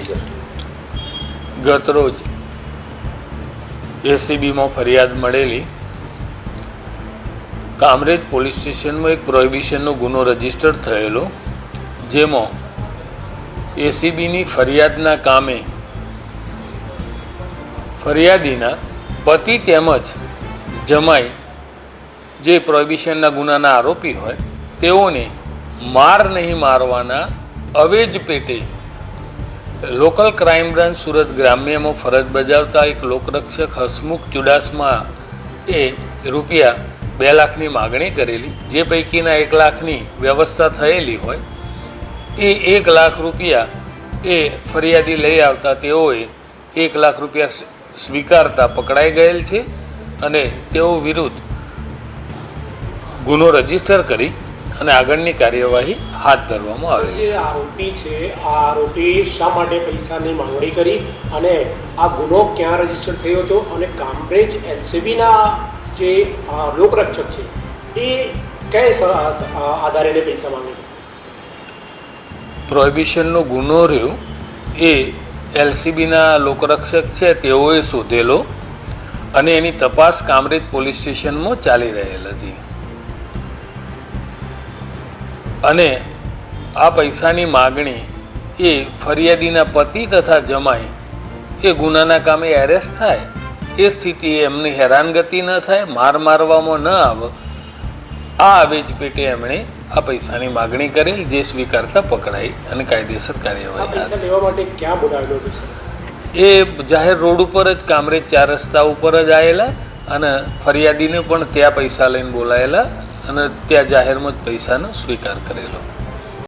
જી sir. ગતરોજ એસીબીમાં ફરિયાદ મળેલી કામરેજ પોલીસ સ્ટેશનમાં એક પ્રોહિબિશનનો ગુનો રજીસ્ટર થયેલો, જેમાં એસીબીની ફરિયાદના કામે ફરિયાદીના પતિ તેમજ જમાઈ જે પ્રોહિબિશનના ગુનાના આરોપી હોય તેઓને માર નહીં મારવાના અવેજ પેટે લોકલ ક્રાઇમ બ્રાન્ચ સુરત ગ્રામ્યમાં ફરજ બજાવતા એક લોકરક્ષક હસમુખ ચુડાસમા એ રૂપિયા 2 લાખની માગણી કરેલી, જે પૈકીના 1 લાખની વ્યવસ્થા થયેલી હોય એ 1 લાખ રૂપિયા એ ફરિયાદી લઈ આવતા તેઓએ 1 લાખ રૂપિયા સ્વીકારતા પકડાઈ ગયેલ છે અને તેઓ વિરુદ્ધ ગુનો રજીસ્ટર કરી અને આગળની કાર્યવાહી હાથ ધરવામાં આવેલી છે. આરોપી છે, આ આરોપી શા માટે પૈસાની માંગણી કરી અને આ ગુનો ક્યાં રજીસ્ટર થયો હતો અને કામરેજ એલસીબીના જે લોકરક્ષક છે એ કયા આધારે પૈસા માંગે? પ્રોહિબિશનનો ગુનો રહ્યો એ એલસીબીના લોકરક્ષક છે તેઓએ શોધેલો અને એની તપાસ કામરેજ પોલીસ સ્ટેશનમાં ચાલી રહેલ હતી અને આ પૈસાની માગણી એ ફરિયાદીના પતિ તથા જમાઈ એ ગુનાના કામે એરેસ્ટ થાય એ સ્થિતિએ એમની હેરાનગતિ ન થાય, માર મારવામાં ન આવે, આ આવેજ પેટે એમણે આ પૈસાની માગણી કરેલ, જે સ્વીકારતા પકડાઈ અને કાયદેસર કાર્યવાહી એ જાહેર રોડ ઉપર જ કામરેજ 4 રસ્તા ઉપર જ આવેલા અને ફરિયાદીને પણ ત્યાં પૈસા લઈને બોલાયેલા અને ત્યાં જાહેરમાં જ પૈસાનો સ્વીકાર કરેલો.